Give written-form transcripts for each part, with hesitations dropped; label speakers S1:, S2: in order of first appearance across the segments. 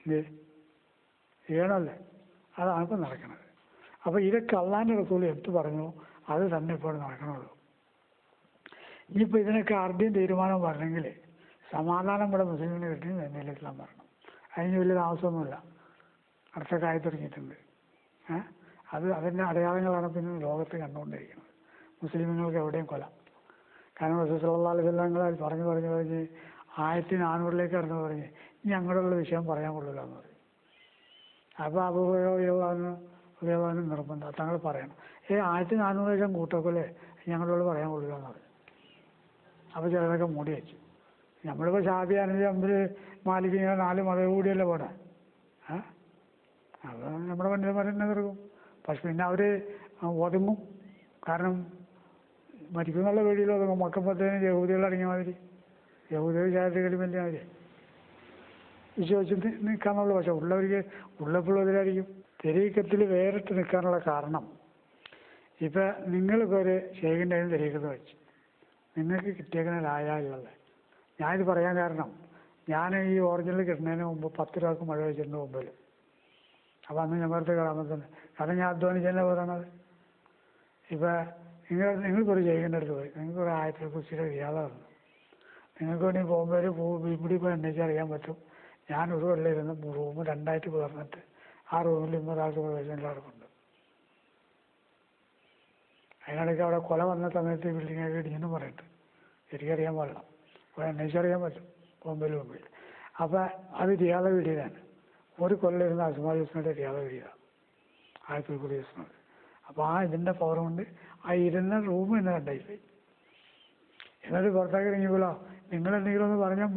S1: ഇത് ചെയ്യണമല്ലേ? അതാണ് ഇപ്പം നടക്കുന്നത്. അപ്പോൾ ഇതൊക്കെ അള്ളാഹിൻ്റെ റസൂൽ എടുത്തു പറഞ്ഞു, അത് തന്നെ ഇപ്പോൾ നടക്കണുള്ളൂ. ഇനിയിപ്പോൾ ഇതിനൊക്കെ ആദ്യം തീരുമാനം പറഞ്ഞെങ്കിൽ സമാധാനം ഇവിടെ മുസ്ലിമിന് കിട്ടി എന്നതിൽ ഇസ്ലാം പറഞ്ഞു. അതിന് വലിയ താമസമൊന്നുമില്ല, അടുത്തൊക്കെ ആയി തുടങ്ങിയിട്ടുണ്ട്. അതിൻ്റെ അടയാളങ്ങളാണ് പിന്നെ ലോകത്ത് കണ്ടുകൊണ്ടിരിക്കുന്നത്. മുസ്ലിമുകൾക്ക് എവിടെയും കൊല. കാരണം റസൂൽ സല്ലല്ലാഹു അലൈഹി വസല്ലം പറഞ്ഞ് 1400 കടന്നു പറഞ്ഞ് ഇനി അങ്ങോട്ടുള്ള വിഷയം പറയാൻ കൊള്ളില്ല എന്ന് പറയും. അപ്പോൾ അബൂഹുറൈറ നിർബന്ധം തങ്ങൾ പറയണം, 1400 കൂട്ടക്കൊല്ലേ ഞങ്ങളോട് പറയാൻ കൊള്ളില്ല എന്ന് പറയും. അപ്പോൾ ചിലരൊക്കെ മൂടി വെച്ചു. നമ്മളിപ്പോൾ ഷാഫി, ഹനഫി, ഹംബലി, മാലിക് ഇങ്ങനെ 4 മതം കൂടിയല്ലേ പോടെ. അപ്പോൾ നമ്മുടെ പണ്ഡിതന്മാരെന്നെ തീർക്കും. പക്ഷെ പിന്നെ അവർ ഒതുങ്ങും. കാരണം മരിക്കുന്നുള്ള പേടിയിൽ ഒതുങ്ങും. മക്കപ്പത്തേന് യഹൂദികൾ അടങ്ങിയ മാതിരി, യഹൂദികൾ ശാസ്ത്രീയ വലിയ മാതിരി വിശ്വസിച്ച് നിൽക്കാന്നുള്ളൂ. പക്ഷെ ഉള്ളവർക്ക് ഉള്ളപ്പോഴും അതിലായിരിക്കും. തെരീക്കത്തിൽ വേറിട്ട് നിൽക്കാനുള്ള കാരണം, ഇപ്പം നിങ്ങളിപ്പോൾ ഒരു ഷെയ്ഖിൻ്റെ തെരീക്കത്ത് വെച്ച് നിങ്ങൾക്ക് കിട്ടിയേക്കുന്ന ലായാലുള്ളത്. ഞാനിത് പറയാൻ കാരണം, ഞാൻ ഈ ഒറിജിനൽ കിട്ടുന്നതിന് മുമ്പ് 10 രൂപക്ക് മഴ വെച്ചിട്ടുണ്ട് മുമ്പിൽ. അപ്പോൾ അന്ന് ഞമ്മളത്തെ കാണുമ്പോൾ കാരണം ഞാൻ അധ്വാനിച്ചതന്നെ പറയണത്. ഇപ്പം നിങ്ങൾക്കൊരു ഷെയ്ഖിൻ്റെ അടുത്ത് പോയി നിങ്ങൾക്കൊരു ആയത്തിൽ കുറിച്ചിട്ട് റിയാദ വന്നു. നിങ്ങൾക്ക് വേണ്ടി പോകുമ്പോൾ ഒരു ഇവിടെ ഇപ്പോൾ എണ്ണീച്ചറിയാൻ പറ്റും. ഞാനൊരു കൊല്ലം റൂം 2 പേർന്നിട്ട് ആ റൂമിൽ ഇന്നൊരാൾക്ക് പ്രവേശനം നടക്കുന്നുണ്ട്. അതിനിടയ്ക്ക് അവിടെ കൊല വന്ന സമയത്ത് ഈ ബിൽഡിങ്ങൊക്കെ ഇടിഞ്ഞെന്ന് പറയുന്നുണ്ട്. ശരിക്കറിയാൻ പാടില്ല, അപ്പോൾ അന്വേഷിച്ചറിയാൻ പറ്റും ബോംബെയിൽ. അപ്പോൾ അത് റിയാദ വീടിയതാണ്. ഒരു കൊല്ലം ഇരുന്ന അസ്മാൽ ഹുസ്നയുടെ റിയാദ വീടിയതാണ്, ആയത്തുൽ കുറിച്ച്. അപ്പോൾ ഇതിൻ്റെ പവർ കൊണ്ട് ആ ഇരുന്ന റൂം എന്ന് കണ്ടായിപ്പോയി. എന്നിട്ട് പുറത്തേക്ക് ഇറങ്ങിയപ്പോഴോ നിങ്ങളെന്തെങ്കിലും ഒന്ന് പറഞ്ഞാൽ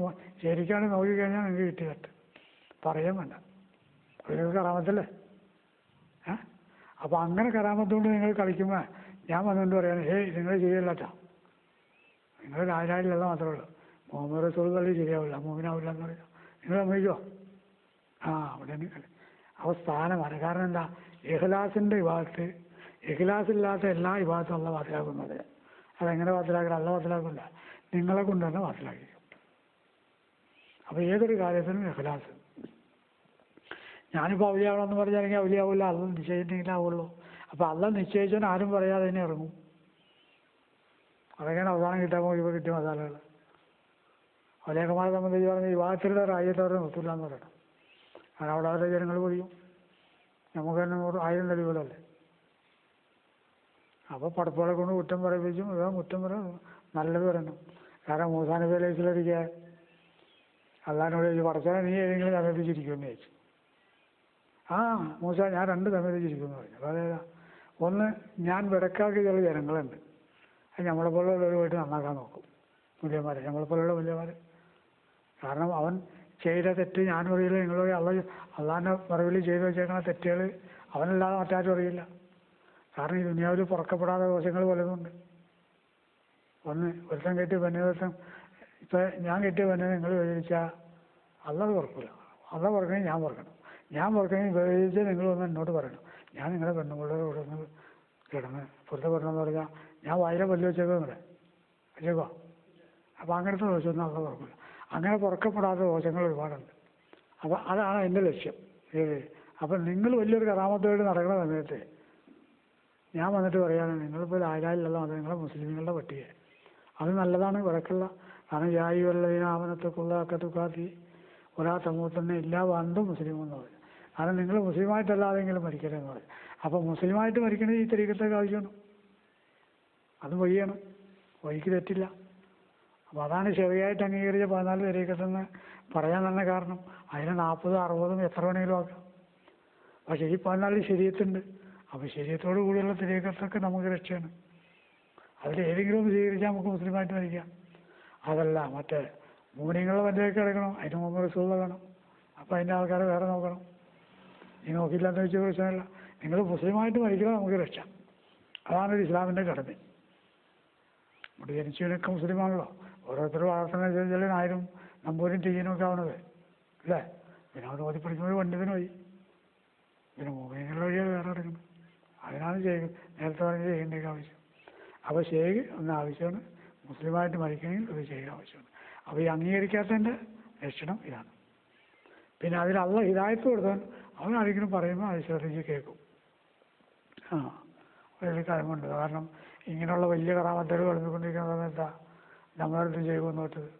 S1: ശരിക്കാണ് നോക്കിക്കഴിഞ്ഞാൽ നിങ്ങൾക്ക് കിട്ടി തട്ട് പറയാൻ വേണ്ട. ഒരു കറാമത്തല്ലേ? അപ്പോൾ അങ്ങനെ കറാമത്തുകൊണ്ട് നിങ്ങൾ കളിക്കുമ്പോൾ ഞാൻ വന്നുകൊണ്ട് പറയാണ്, നിങ്ങൾ ശരിയല്ലാട്ടാ, നിങ്ങൾ രാജാവിലുള്ള മാത്രമേ ഉള്ളൂ. മുഹമ്മദ് റസൂൽ കളി ശരിയാവില്ല, മോമിനാവില്ല എന്ന് പറയാം. നിങ്ങൾ സമ്മതിക്കുമോ? അവിടെയാണ് കളി. അപ്പോൾ സ്ഥാനമാണ്. കാരണം എന്താ? ഇഖ്ലാസിൻ്റെ വിഭാഗത്ത്, ഇഖ്ലാസില്ലാത്ത എല്ലാ വിഭാഗത്തും അല്ല വാത്തിലാക്കുന്നത്. അതെങ്ങനെ വാത്തിലാക്കില്ല? അല്ല വാത്തിലാക്കില്ല, നിങ്ങളെ കൊണ്ട് തന്നെ വാത്തിലാക്കി. അപ്പോൾ ഏതൊരു കാര്യത്തിനും ഇഖ്ലാസ്. ഞാനിപ്പോൾ ഔലിയാവണമെന്ന് പറഞ്ഞാണെങ്കിൽ ഔലിയാവില്ല, അല്ല നിശ്ചയിച്ചിട്ടെങ്കിലും ആവുള്ളൂ. അപ്പോൾ അല്ല നിശ്ചയിച്ചാൽ ആരും പറയാതെ തന്നെ ഇറങ്ങും. അതൊക്കെയാണ് അവസാനം കിട്ടാൻ പോകുമ്പോൾ കിട്ടിയ മസാലകൾ. ഔലിയാക്കന്മാരെ സംബന്ധിച്ച് പറഞ്ഞാൽ വിവാഹത്തിലുള്ള രാജ്യത്തവരെ നിർത്തില്ല എന്ന് പറയണം. കാരണം അവിടെ അവരുടെ ജനങ്ങൾ പൊടിയും, നമുക്ക് തന്നെ 1000 തെളിവുകളല്ലേ. അപ്പോൾ പടപ്പുകളെ കൊണ്ട് കുറ്റം പറയിപ്പിച്ചും കുറ്റം നല്ലത് പറയണം. കാരണം മൂസാ നബി അലൈഹി സ്വലാമിക്ക് അള്ളാഹിനോട് ചോദിച്ചു, പടച്ചവനെ നീ ഏതെങ്കിലും സമയപ്പിച്ചിരിക്കുമെന്ന് ചോദിച്ചു. മൂസ ഞാൻ 2 സമയപ്പിച്ചിരിക്കുമെന്ന് പറഞ്ഞു. അപ്പോൾ അതേതാ? ഒന്ന്, ഞാൻ വെടക്കാക്കിയ ചില ജനങ്ങളുണ്ട്, അത് നമ്മളെപ്പോലുള്ളവർ പോയിട്ട് നന്നാക്കാൻ നോക്കും. വലിയമാരെ, നമ്മളെപ്പോലുള്ള വലിയമാർ. കാരണം അവൻ ചെയ്ത തെറ്റ് ഞാനും അറിയില്ല, നിങ്ങളും അള്ളാഹിൻ്റെ മറവിൽ ചെയ്ത് വെച്ചേക്കുന്ന തെറ്റുകൾ അവനല്ലാതെ മറ്റാരും അറിയില്ല. കാരണം ഈ ദുനിയാവിൽ പുറക്കപ്പെടാത്ത ദോഷങ്ങൾ പലതുണ്ട്. ഒന്ന്, ഒരുത്തം കെട്ടി പെണ്ണിവസം, ഇപ്പം ഞാൻ കെട്ടിയ പെണ്ണിനെ നിങ്ങൾ വിചാരിച്ചാൽ അല്ലാതെ പുറക്കില്ല. അല്ല പുറക്കണമെങ്കിൽ ഞാൻ പുറക്കണം, ഞാൻ പുറക്കണമെങ്കിൽ വിചാരിച്ചാൽ നിങ്ങൾ വന്ന് എന്നോട് പറയണം. ഞാൻ നിങ്ങളുടെ പെണ്ണുങ്ങളുടെ കൂടെ ഒന്ന് കിടന്ന് പുറത്തെ പെണ്ണെന്ന് പറഞ്ഞാൽ ഞാൻ വായിലെ പല്ല് വെച്ചേക്കോ നിങ്ങളെ വെച്ചേക്കോ. അപ്പോൾ അങ്ങനത്തെ ദോഷമൊന്നും അല്ല പുറക്കില്ല. അങ്ങനെ പുറക്കപ്പെടാത്ത ദോഷങ്ങൾ ഒരുപാടുണ്ട്. അപ്പോൾ അതാണ് എൻ്റെ ലക്ഷ്യം. അപ്പം നിങ്ങൾ വലിയൊരു കറാമത്തോട് നടക്കുന്ന സമയത്ത് ഞാൻ വന്നിട്ട് പറയുകയാണ്, നിങ്ങളിപ്പോൾ ലായിലായില്ലല്ലോ, അത് നിങ്ങളെ മുസ്ലിമുകളുടെ പട്ടിക. അത് നല്ലതാണ്, വിളക്കുള്ള. കാരണം ജായിവല്ലതിന് ആവനത്തൊക്കെയുള്ള അക്കത്തുക്കാത്തി ഒരാ സമൂഹത്തന്നെ ഇല്ലാ വണ്ടും മുസ്ലിം എന്ന് പറയും. കാരണം നിങ്ങൾ മുസ്ലിമായിട്ടല്ലാതെങ്കിലും മരിക്കരുത് എന്ന് പറയും. അപ്പോൾ മുസ്ലിമായിട്ട് മരിക്കണത് ഈ തരീക്കത്തൊക്കെ ആവശ്യമാണ്. അത് വഴിയാണ്, വഴിക്ക് തെറ്റില്ല. അപ്പോൾ അതാണ് ശരിയായിട്ട് അംഗീകരിച്ച 14 തരീക്കത്തെന്ന് പറയാൻ തന്നെ കാരണം. അതിന് 40, 60 എത്ര വേണമെങ്കിലും ആക്കാം. പക്ഷേ ഈ 14 ശരീഅത്തുണ്ട്. അപ്പോൾ ശരീഅത്തോട് കൂടിയുള്ള തരീക്കത്തൊക്കെ നമുക്ക് രക്ഷയാണ്. അതിൽ ഏതെങ്കിലും ഒന്ന് സ്വീകരിച്ചാൽ നമുക്ക് മുസ്ലിമായിട്ട് മരിക്കാം. അതല്ല മറ്റേ മൂല്യങ്ങളുടെ മറ്റേക്ക് കിടക്കണം, അതിന് മുമ്പ് റസൂൽ വേണം. അപ്പോൾ അതിൻ്റെ ആൾക്കാരെ വേറെ നോക്കണം. നീ നോക്കിയില്ലാന്ന് വെച്ച പ്രശ്നമല്ല. നിങ്ങൾ മുസ്ലിമായിട്ട് മരിക്കണം, നമുക്ക് രക്ഷ. അതാണ് ഇസ്ലാമിൻ്റെ കടമ. ഇവിടെ ജനിച്ചവനൊക്കെ മുസ്ലിമാണല്ലോ. ഓരോരുത്തരും വളർത്തുന്ന നായരും നമ്പൂരും തീയനൊക്കെ ആവണത് അല്ലേ. പിന്നെ അവർ ഓതി പഠിക്കുമ്പോൾ പണ്ഡിതന് വഴി, പിന്നെ മൂല്യങ്ങളുടെ വഴിയാണ് വേറെ എടുക്കുന്നത്. അതിനാണ് നേരത്തെ പറഞ്ഞ ചെയ്യേണ്ടതൊക്കെ ആവശ്യം. അപ്പോൾ ഷെയ്ഖ് ഒന്ന് ആവശ്യമാണ്, മുസ്ലിമായിട്ട് മരിക്കണമെങ്കിൽ അത് ഷെയ്ഖ് ആവശ്യമാണ്. അപ്പോൾ ഈ അംഗീകരിക്കാത്തതിൻ്റെ ലക്ഷണം ഇതാണ്. പിന്നെ അതിൽ അള്ള ഹിദായത്ത് കൊടുത്താൽ അവൻ ആരെങ്കിലും പറയുമ്പോൾ അത് ശ്രദ്ധിച്ച് കേൾക്കും. വലിയ കാര്യമുണ്ട്. കാരണം ഇങ്ങനെയുള്ള വലിയ കറാമത്തുകൾ കളിച്ചുകൊണ്ടിരിക്കുന്ന സമയത്താ നമ്മളടുത്ത് ചെയ്യുമെന്ന് വെച്ചത്.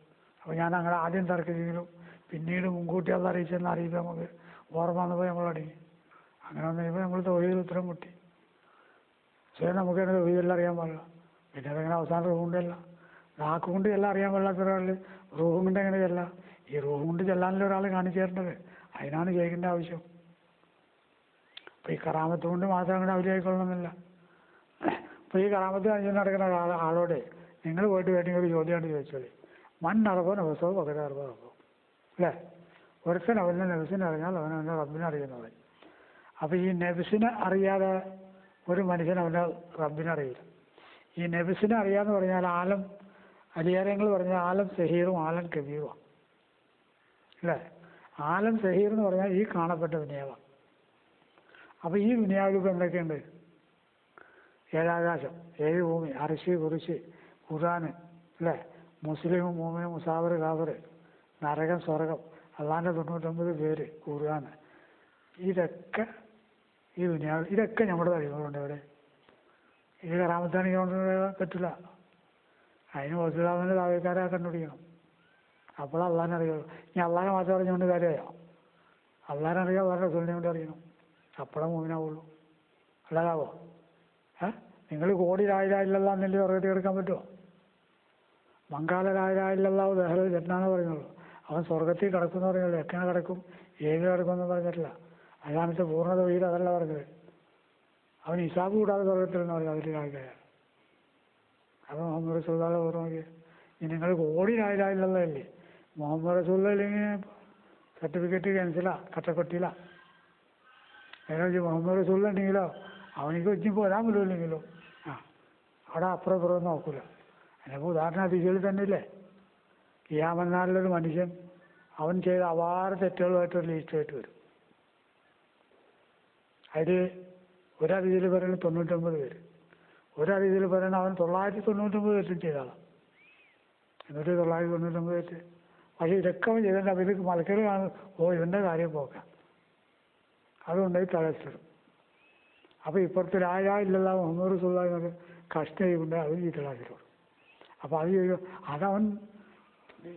S1: അപ്പോൾ ഞാൻ അങ്ങനെ ആദ്യം തർക്കിച്ചെങ്കിലും പിന്നീട് മുൻകൂട്ടി അത് അറിയിച്ചെന്ന് അറിയിപ്പോൾ നമുക്ക് ഓർമ്മ വന്നപ്പോൾ നമ്മൾ അടങ്ങി. അങ്ങനെ വന്നു കഴിയുമ്പോൾ നമ്മൾ തൊഴിൽ ഉത്തരം മുട്ടി. പക്ഷേ നമുക്ക് തന്നെ തൊഴിലെല്ലാം അറിയാൻ പാടില്ല. പിന്നെ അതങ്ങനെ അവസാനം റൂഹ് കൊണ്ടല്ല, നാക്ക് കൊണ്ട് എല്ലാം അറിയാൻ പാടില്ലാത്ത ഒരാൾ റൂഹും കൊണ്ട് എങ്ങനെ ചെല്ലാം? ഈ റൂഹും കൊണ്ട് ചെല്ലാനുള്ള ഒരാൾ കാണിച്ചു തരേണ്ടത്. അതിനാണ് ചെയ്യേണ്ട ആവശ്യം. അപ്പോൾ ഈ കറാമത്ത് കൊണ്ട് മാത്രം അങ്ങനെ അവരായിക്കൊള്ളണമെന്നില്ല. അപ്പോൾ ഈ കറാമത്ത് കാണിച്ചു നടക്കുന്ന ആളോട് നിങ്ങൾ പോയിട്ട് വേണമെങ്കിൽ ഒരു ചോദ്യമാണ് ചോദിച്ചോളി. മണ്ണറബോ നവസോ പകരറബോ റബ്ബോ, അല്ലേ? ഒരുത്തൻ അവൻ്റെ നെബസിനെ അറിഞ്ഞാൽ അവൻ അവൻ്റെ റബ്ബിനെ അറിയുന്നവൻ. അപ്പോൾ ഈ നെബസിനെ അറിയാതെ ഒരു മനുഷ്യൻ അവൻ്റെ റബ്ബിനെ അറിയില്ല. ഈ നെബസിനെ അറിയാമെന്ന് പറഞ്ഞാൽ ആലം അലിയാരങ്ങൾ പറഞ്ഞാൽ ആലം സഹീറും ആലം കബീറുമാണ്, അല്ലേ? ആലം സഹീർ എന്ന് പറഞ്ഞാൽ ഈ കാണപ്പെട്ട ദുനിയാവാണ്. അപ്പോൾ ഈ ദുനിയാവിൽ ഇപ്പോൾ എന്തൊക്കെയുണ്ട്? 7 ആകാശം, 7 ഭൂമി, അർശ്, കുറിശ്, ഖുർആന്, അല്ലേ? മുസ്ലിം, മുഅ്മിൻ, മുസാഫിർ, കാഫിർ, നരകം, സ്വർഗം, അള്ളാൻ്റെ 99 പേര്, ഖുർആന്. ഇതൊക്കെ ഈ ദുനിയാവിൽ, ഇതൊക്കെ നമ്മുടെ കഴിവുകളുണ്ട്. ഇവിടെ ഈ കറാമത്താണെങ്കിൽ കൊണ്ട് പറ്റില്ല. അതിന് വസുലാമിൻ്റെ താഴേക്കാരെ കണ്ടുപിടിക്കണം. അപ്പോൾ അള്ളാഹിനെ അറിയുള്ളൂ. ഇനി അള്ളാഹിനെ മാത്രം അറിഞ്ഞുകൊണ്ട് കാര്യമായോ? അള്ളാഹിനെ അറിയാൻ വേറെ റസൂലിനെ കൊണ്ട് അറിയണം. അപ്പോഴേ മൂമിനാവുള്ളൂ. അല്ലാതാവോ? നിങ്ങൾ കോടി ലായിലായില്ലല്ലാ എന്നല്ലേ ഉറകട്ടി എടുക്കാൻ പറ്റുമോ? മങ്കാല ലായിലായില്ലല്ലാ ദഹ്റ ജന്നാന്ന് പറയുന്നുള്ളൂ. അവൻ സ്വർഗത്തിൽ കിടക്കുമെന്ന് പറയുള്ളൂ. എങ്ങനെ കിടക്കും, ഏത് കിടക്കുമെന്ന് പറഞ്ഞിട്ടില്ല. അതാമത്തെ പൂർണ്ണത വീട് അതല്ല പറഞ്ഞത്. അവൻ ഹിസാബ് കൂടാതെ സ്വർഗത്തിലെന്ന് പറയും. അതിൽ കാഴ്ചയാൽ അപ്പോൾ മുഹമ്മദ് റസൂലുള്ളാഹിയെ ഓർമ്മ. ഇനി നിങ്ങൾ കോടി ലായിലായില്ലല്ലേ, മുഹമ്മദ് റസൂലുള്ളാഹി ഇല്ലെങ്കിൽ സർട്ടിഫിക്കറ്റ് ക്യാൻസലാ, കട്ടക്കൊട്ടിയില്ല. അതിനെ മുഹമ്മദ് റസൂലുള്ളാഹി ഉണ്ടെങ്കിലോ അവനിക്ക് വെച്ച് പോരാൻ പറ്റുമില്ലെങ്കിലോ അവിടെ അപ്പുറം ഇപ്പുറം നോക്കൂല. അതിനിപ്പോൾ ഉദാഹരണം അതിശയിൽ തന്നെ ഇല്ലേ, ഖിയാമത്ത് മനുഷ്യൻ അവൻ ചെയ്ത അപാര തെറ്റുകളുമായിട്ടൊരു ലിസ്റ്റുമായിട്ട് വരും. അതിൽ ഒരതിഥിയിൽ പറയുന്നത് 99 പേര്, ഒരതിഥിയിൽ പറയുന്നത് അവൻ 999 തെറ്റും ചെയ്തതാണ്. എന്നിട്ട് 999 തെറ്റ്. പക്ഷേ ഇതൊക്കെ അവൻ ചെയ്തിട്ട് അപ്പോൾ ഇത് മലക്കറി കാണും. ഇവൻ്റെ കാര്യം പോക്കാം, അതുകൊണ്ടായി തലച്ചിടും. അപ്പോൾ ഇപ്പുറത്ത് ഇല്ലല്ല മുഹമ്മദ് റസൂലുള്ളാഹി എന്നൊക്കെ കഷ്ടം ചെയ്യുന്നുണ്ട്, അത് ചീത്തലാക്കിയിട്ടുള്ളൂ. അപ്പോൾ അത് ചെയ്യും. അതവൻ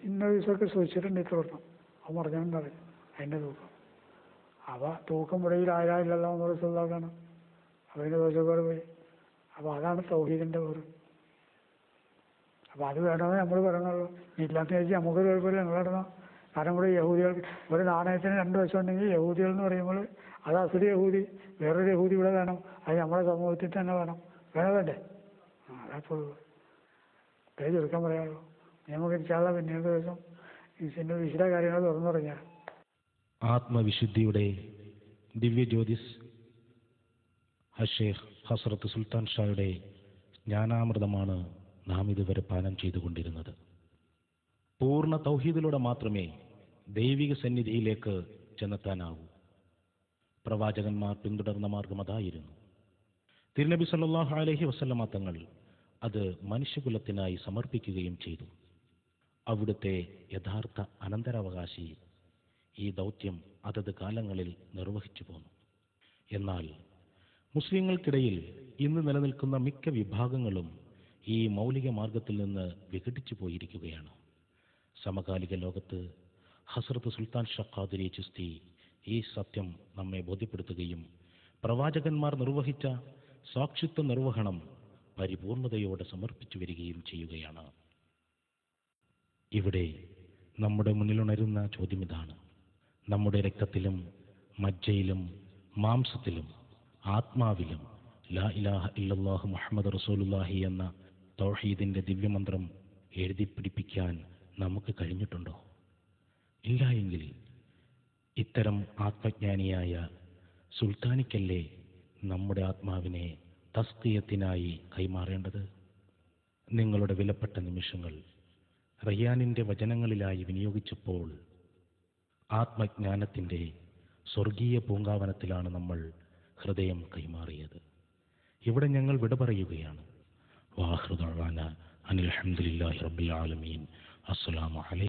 S1: ഇന്ന ദിവസമൊക്കെ സൂക്ഷിച്ചിട്ടുണ്ട് ഇത്ര വരണം. അവൻ പറഞ്ഞാൽ അതിൻ്റെ തൂക്കം. അപ്പോൾ തൂക്കം മുടയിൽ ഇല്ലല്ല മുഹമ്മദ് റസൂലുള്ളാഹിയാണ്. അപ്പോൾ അതിൻ്റെ ദോഷക്കാർ പോയി. അപ്പോൾ അതാണ് തൗഹീദിൻ്റെ പേര്. അപ്പോൾ അത് വേണമെന്ന് നമ്മൾ പറയണുള്ളൂ. ഇല്ലാത്ത വെച്ചാൽ നമുക്കൊരു കുഴപ്പമില്ല, നിങ്ങൾ ഇടണം. കാരണം ഇവിടെ യഹൂദികൾക്ക് ഒരു നാണയത്തിന് 2 വശം ഉണ്ടെങ്കിൽ യഹൂദികൾ എന്ന് പറയുമ്പോൾ അത് അസുര യഹൂദി, വേറൊരു യഹൂദി ഇവിടെ വേണം. അത് നമ്മുടെ സമൂഹത്തിൽ തന്നെ വേണം. വേണ്ടേ? അതപ്പോൾ പേജ് എടുക്കാൻ പറയാമല്ലോ. നമുക്ക് ഇൻഷാല്ലാ പിന്നീട് ദിവസം ഇതിൻ്റെ വിശദ കാര്യങ്ങൾ തുറന്നു പറഞ്ഞാൽ.
S2: ആത്മവിശുദ്ധിയുടെ ദിവ്യ ജ്യോതിസ് ഷേഖ് ഹസ്രത്ത് സുൽത്താൻ ഷായുടെ ജ്ഞാനാമൃതമാണ് നാം ഇതുവരെ പാനം ചെയ്തുകൊണ്ടിരുന്നത്. പൂർണ്ണ തൗഹീദിലൂടെ മാത്രമേ ദൈവിക സന്നിധിയിലേക്ക് ചെന്നെത്താനാവൂ. പ്രവാചകന്മാർ പിന്തുടർന്ന മാർഗം അതായിരുന്നു. തിരുനബി സല്ലല്ലാഹു അലൈഹി വസല്ലമ തങ്ങൾ അത് മനുഷ്യകുലത്തിനായി സമർപ്പിക്കുകയും ചെയ്തു. അവിടുത്തെ യഥാർത്ഥ അനന്തരാവകാശി ഈ ദൗത്യം അതത് കാലങ്ങളിൽ നിർവഹിച്ചു പോന്നു. എന്നാൽ മുസ്ലിങ്ങൾക്കിടയിൽ ഇന്ന് നിലനിൽക്കുന്ന മിക്ക വിഭാഗങ്ങളും ഈ മൗലിക മാർഗത്തിൽ നിന്ന് വിഘടിച്ചു പോയിരിക്കുകയാണ്. സമകാലിക ലോകത്ത് ഹസ്രത്ത് സുൽത്താൻ ഷാ ഖാദിരി ചിസ്തി ഈ സത്യം നമ്മെ ബോധ്യപ്പെടുത്തുകയും പ്രവാചകന്മാർ നിർവഹിച്ച സാക്ഷിത്വ നിർവഹണം പരിപൂർണതയോടെ സമർപ്പിച്ചു വരികയും ചെയ്യുകയാണ്. ഇവിടെ നമ്മുടെ മുന്നിലുണരുന്ന ചോദ്യമിതാണ്: നമ്മുടെ രക്തത്തിലും മജ്ജയിലും മാംസത്തിലും ആത്മാവിലും ലാ ഇലാഹ ഇല്ലല്ലാഹു മുഹമ്മദ് റസൂലുള്ളാഹി എന്ന തൗഹീദിന്റെ ദിവ്യമന്ത്രം എഴുതിപ്പിടിപ്പിക്കാൻ നമുക്ക് കഴിഞ്ഞിട്ടുണ്ടോ? ഇല്ല എങ്കിൽ ഇത്തരം ആത്മജ്ഞാനിയായ സുൽത്താനിക്കല്ലേ നമ്മുടെ ആത്മാവിനെ തസ്കിയത്തിനായി കൈമാറേണ്ടത്? നിങ്ങളുടെ വിലപ്പെട്ട നിമിഷങ്ങൾ റയ്യാനിൻ്റെ വചനങ്ങളിലായി വിനിയോഗിച്ചപ്പോൾ ആത്മജ്ഞാനത്തിൻ്റെ സ്വർഗീയ പൂങ്കാവനത്തിലാണ് നമ്മൾ ഹൃദയം കൈമാറിയത്. ഇവിടെ ഞങ്ങൾ വിട പറയുകയാണ്. വാഹൃദഅ്വാനാ അനിൽ ഹംദുലില്ലാഹി റബ്ബിൽ ആലമീൻ. അസ്സലാമു അലൈക്കും.